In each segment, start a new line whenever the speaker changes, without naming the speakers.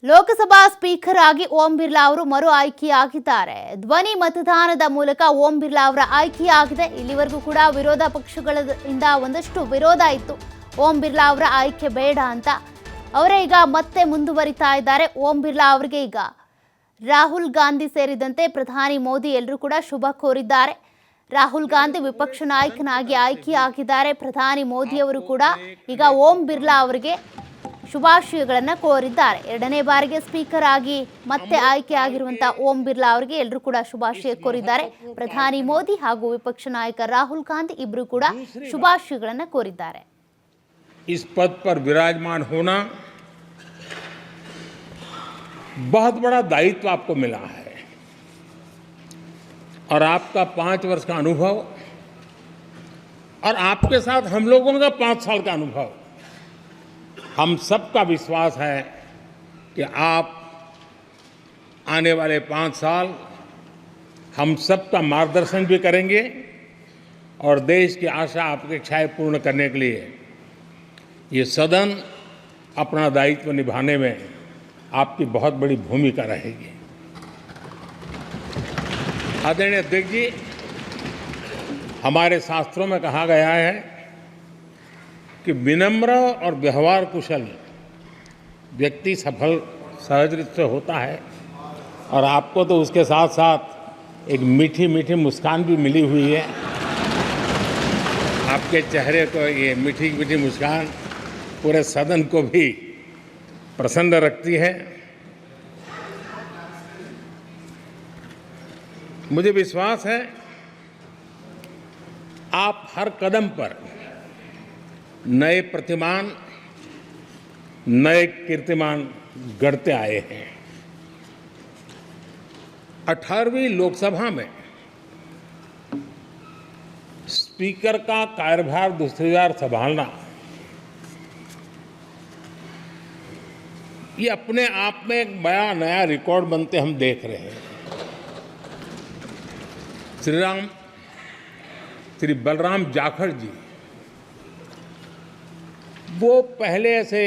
Lok Sabha speaker ಆಗಿ ಓಂ ಬಿರ್ಲಾ ಅವರು ಮರು ಆಯ್ಕೆಯಾಗಿದ್ದಾರೆ. ಧ್ವನಿ ಮತದಾನದ ಮೂಲಕ ಓಂ ಬಿರ್ಲಾ ಅವರ ಆಯ್ಕೆಯಾಗಿದೆ. ಇಲ್ಲಿವರೆಗೂ ಕೂಡ ವಿರೋಧ ಪಕ್ಷಗಳಿಂದ ಒಂದಷ್ಟು ವಿರೋಧ ಇತ್ತು, ಓಂ ಬಿರ್ಲಾ ಅವರ ಆಯ್ಕೆ ಬೇಡ ಅಂತ. ಅವರೇ ಈಗ ಮತ್ತೆ ಮುಂದುವರಿತಾ ಇದ್ದಾರೆ. ಓಂ ಬಿರ್ಲಾ ಅವರಿಗೆ ಈಗ ರಾಹುಲ್ ಗಾಂಧಿ ಸೇರಿದಂತೆ ಪ್ರಧಾನಿ ಮೋದಿ ಎಲ್ಲರೂ ಕೂಡ ಶುಭ ಕೋರಿದ್ದಾರೆ. ರಾಹುಲ್ ಗಾಂಧಿ ವಿಪಕ್ಷ ನಾಯಕನಾಗಿ ಆಯ್ಕೆಯಾಗಿದ್ದಾರೆ. ಪ್ರಧಾನಿ ಮೋದಿ ಅವರು ಕೂಡ ಈಗ ಓಂ ಬಿರ್ಲಾ ಅವರಿಗೆ ಶುಭಾಶಯಗಳನ್ನು ಕೋರಿದ್ದಾರೆ. ಎರಡನೇ ಬಾರಿಗೆ ಸ್ಪೀಕರ್ ಆಗಿ ಮತ್ತೆ ಆಯ್ಕೆಯಾಗಿರುವಂತಹ ಓಂ ಬಿರ್ಲಾ ಅವರಿಗೆ ಎಲ್ಲರೂ ಕೂಡ ಶುಭಾಶಯ ಕೋರಿದ್ದಾರೆ. ಪ್ರಧಾನಿ ಮೋದಿ ಹಾಗೂ ವಿಪಕ್ಷ ನಾಯಕ ರಾಹುಲ್ ಗಾಂಧಿ ಇಬ್ಬರು ಕೂಡ ಶುಭಾಶಯಗಳನ್ನು ಕೋರಿದ್ದಾರೆ.
इस पद पर विराजमान होना बहुत बड़ा दायित्व आपको मिला है और आपका 5 वर्ष का अनुभव और आपके साथ हम लोगों का 5 साल का अनुभव, हम सबका विश्वास है कि आप आने वाले 5 साल हम सबका मार्गदर्शन भी करेंगे और देश की आशा अपेक्षाएं पूर्ण करने के लिए ये सदन अपना दायित्व निभाने में आपकी बहुत बड़ी भूमिका रहेगी. आदरणीय अध्यक्ष जी, हमारे शास्त्रों में कहा गया है कि विनम्र और व्यवहार कुशल व्यक्ति सफल सहज रूप से होता है और आपको तो उसके साथ साथ एक मीठी मीठी मुस्कान भी मिली हुई है. आपके चेहरे को ये मीठी मीठी मुस्कान पूरे सदन को भी प्रसन्न रखती है. मुझे विश्वास है आप हर कदम पर नए प्रतिमान, नए कीर्तिमान गढ़ते आए हैं. 18वीं लोकसभा में स्पीकर का कार्यभार दूसरी बार संभालना ये अपने आप में एक बड़ा नया रिकॉर्ड बनते हम देख रहे हैं. श्री बलराम जाखड़ जी वो पहले ऐसे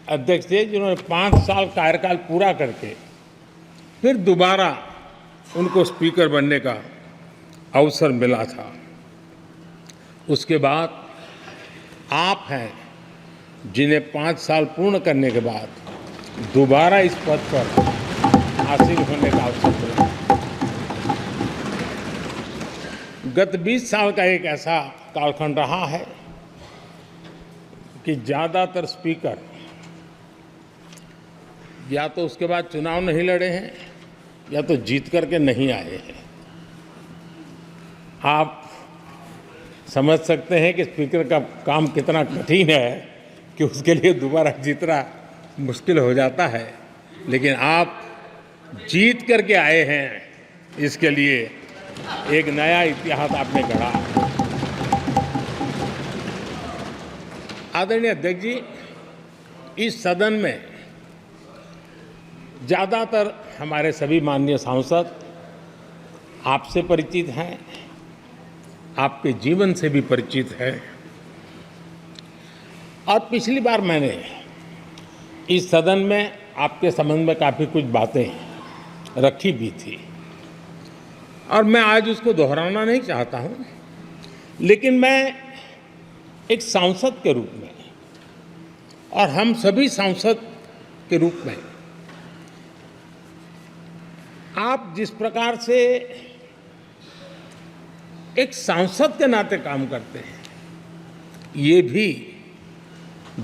अध्यक्ष थे जिन्होंने 5 साल कार्यकाल पूरा करके फिर दोबारा उनको स्पीकर बनने का अवसर मिला था. उसके बाद आप हैं जिन्हें 5 साल पूर्ण करने के बाद दोबारा इस पद पर आसीन होने का अवसर मिला. गत 20 साल का एक ऐसा कालखंड रहा है कि ज़्यादातर स्पीकर या तो उसके बाद चुनाव नहीं लड़े हैं या तो जीत करके नहीं आए हैं. आप समझ सकते हैं कि स्पीकर का काम कितना कठिन है कि उसके लिए दोबारा जीतना मुश्किल हो जाता है, लेकिन आप जीत करके आए हैं. इसके लिए एक नया इतिहास आपने गढ़ा. आदरणीय अध्यक्ष जी, इस सदन में ज़्यादातर हमारे सभी माननीय सांसद आपसे परिचित हैं, आपके जीवन से भी परिचित है. और पिछली बार मैंने इस सदन में आपके संबंध में काफ़ी कुछ बातें रखी भी थी और मैं आज उसको दोहराना नहीं चाहता हूँ, लेकिन मैं एक सांसद के रूप में और हम सभी सांसद के रूप में आप जिस प्रकार से एक सांसद के नाते काम करते हैं ये भी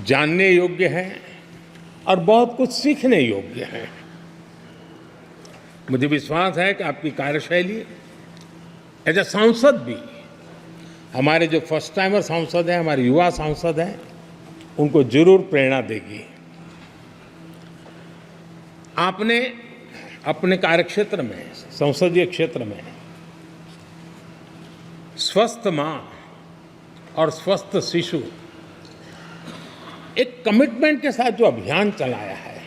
जानने योग्य है और बहुत कुछ सीखने योग्य है. मुझे विश्वास है कि आपकी कार्यशैली एज ए सांसद भी हमारे जो फर्स्ट टाइमर सांसद हैं, हमारे युवा सांसद हैं, उनको जरूर प्रेरणा देगी. आपने अपने कार्यक्षेत्र में, संसदीय क्षेत्र में स्वस्थ माँ और स्वस्थ शिशु एक कमिटमेंट के साथ जो अभियान चलाया है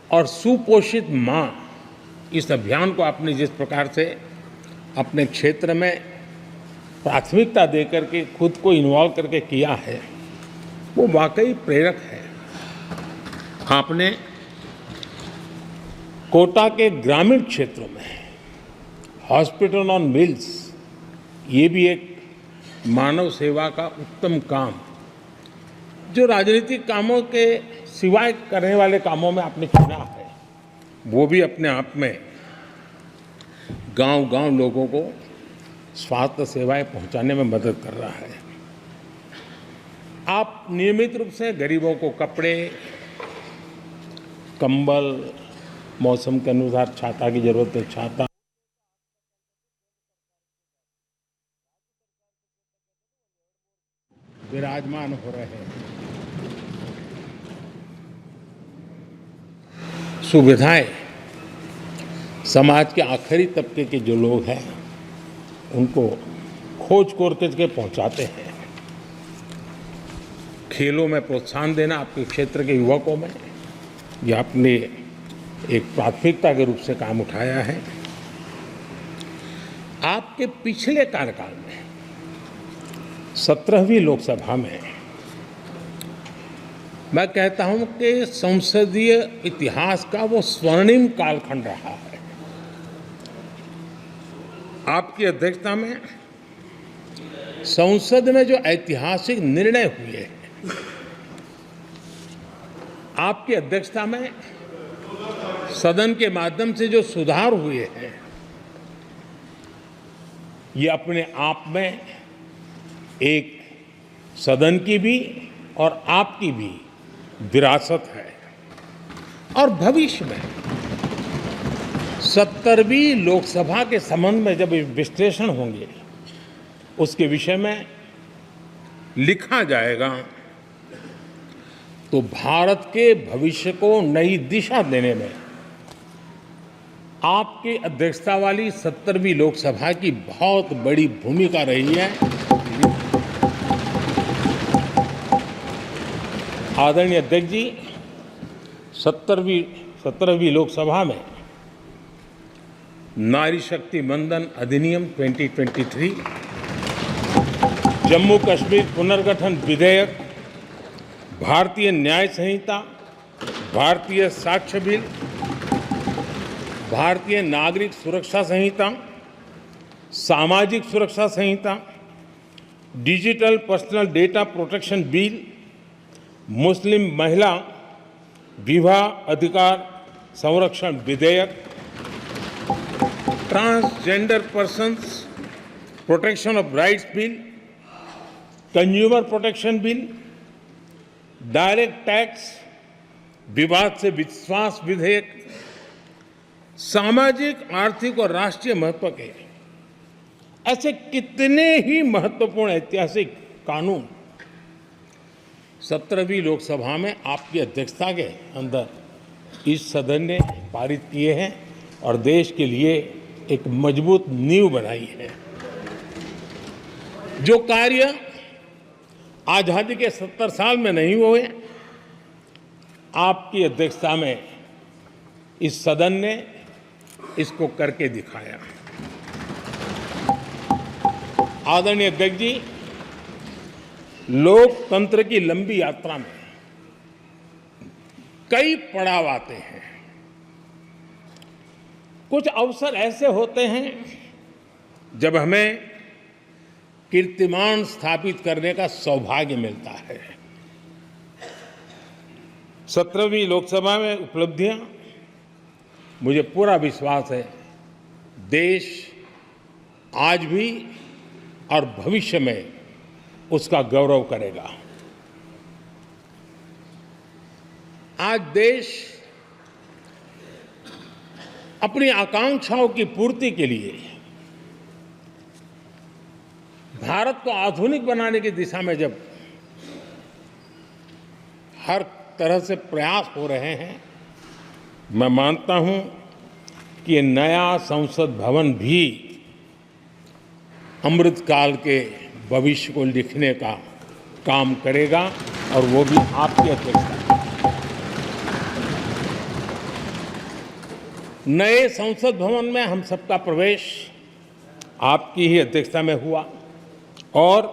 और सुपोषित माँ, इस अभियान को आपने जिस प्रकार से अपने क्षेत्र में प्राथमिकता देकर के खुद को इन्वॉल्व करके किया है वो वाकई प्रेरक है. आपने कोटा के ग्रामीण क्षेत्रों में हॉस्पिटल ऑन व्हील्स, ये भी एक मानव सेवा का उत्तम काम, जो राजनीतिक कामों के सिवाय करने वाले कामों में आपने चुना है, वो भी अपने आप में गांव-गांव लोगों को स्वास्थ्य सेवाएं पहुंचाने में मदद कर रहा है। आप नियमित रूप से गरीबों को कपड़े, कंबल, मौसम के अनुसार छाता की जरूरत है छाता, विराजमान हो रहे हैं। सुविधाएं समाज के आखिरी तबके के जो लोग हैं उनको खोज करके पहुंचाते हैं। खेलों में प्रोत्साहन देना आपके क्षेत्र के युवकों में, ये आपने एक प्राथमिकता के रूप से काम उठाया है। आपके पिछले कार्यकाल में 17वीं लोकसभा में मैं कहता हूं कि संसदीय इतिहास का वो स्वर्णिम कालखंड रहा है। आपकी अध्यक्षता में संसद में जो ऐतिहासिक निर्णय हुए हैं, आपकी अध्यक्षता में सदन के माध्यम से जो सुधार हुए हैं, ये अपने आप में एक सदन की भी और आपकी भी विरासत है। और भविष्य में 70वीं लोकसभा के संबंध में जब विश्लेषण होंगे, उसके विषय में लिखा जाएगा, तो भारत के भविष्य को नई दिशा देने में आपकी अध्यक्षता वाली 70वीं लोकसभा की बहुत बड़ी भूमिका रही है। आदरणीय अध्यक्ष जी, 17वीं लोकसभा में नारी शक्ति वंदन अधिनियम 2023, जम्मू कश्मीर पुनर्गठन विधेयक, भारतीय न्याय संहिता, भारतीय साक्ष्य बिल, भारतीय नागरिक सुरक्षा संहिता, सामाजिक सुरक्षा संहिता, digital personal data protection bill, मुस्लिम महिला विवाह अधिकार संरक्षण विधेयक, transgender persons protection of rights bill, consumer protection bill, direct tax विवाद से विश्वास विधेयक, सामाजिक, आर्थिक और राष्ट्रीय महत्व के ऐसे कितने ही महत्वपूर्ण ऐतिहासिक कानून 17वीं लोकसभा में आपकी अध्यक्षता के अंदर इस सदन ने पारित किए हैं और देश के लिए एक मजबूत नींव बनाई है। जो कार्य आजादी के 70 साल में नहीं हुए, आपकी अध्यक्षता में इस सदन ने इसको करके दिखाया। आदरणीय अध्यक्ष जी, लोकतंत्र की लंबी यात्रा में कई पड़ाव आते हैं। कुछ अवसर ऐसे होते हैं जब हमें कीर्तिमान स्थापित करने का सौभाग्य मिलता है। 17वीं लोकसभा में उपलब्धियां, मुझे पूरा विश्वास है देश आज भी और भविष्य में उसका गौरव करेगा। आज देश अपनी आकांक्षाओं की पूर्ति के लिए भारत को आधुनिक बनाने की दिशा में जब हर तरह से प्रयास हो रहे हैं, मैं मानता हूं कि ये नया संसद भवन भी अमृतकाल के भविष्य को लिखने का काम करेगा और वो भी आपकी अध्यक्षता में। नए संसद भवन में हम सबका प्रवेश आपकी ही अध्यक्षता में हुआ और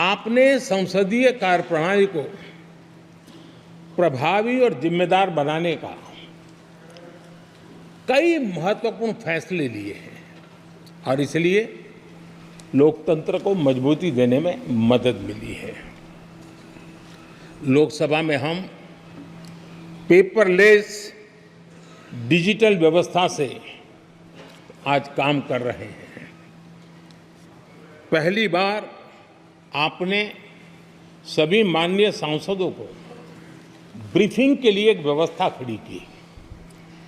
आपने संसदीय कार्यप्रणाली को प्रभावी और जिम्मेदार बनाने का कई महत्वपूर्ण फैसले लिए हैं और इसलिए लोकतंत्र को मजबूती देने में मदद मिली है। लोकसभा में हम पेपरलेस डिजिटल व्यवस्था से आज काम कर रहे हैं। पहली बार आपने सभी माननीय सांसदों को ब्रीफिंग के लिए एक व्यवस्था खड़ी की।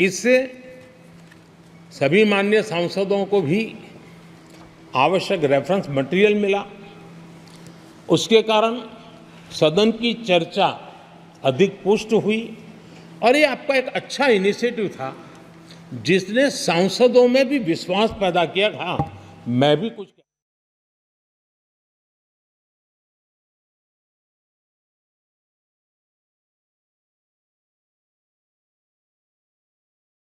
इससे सभी माननीय सांसदों को भी आवश्यक रेफरेंस मटेरियल मिला। उसके कारण सदन की चर्चा अधिक पुष्ट हुई और ये आपका एक अच्छा इनिशिएटिव था जिसने सांसदों में भी विश्वास पैदा किया। हाँ, मैं भी कुछ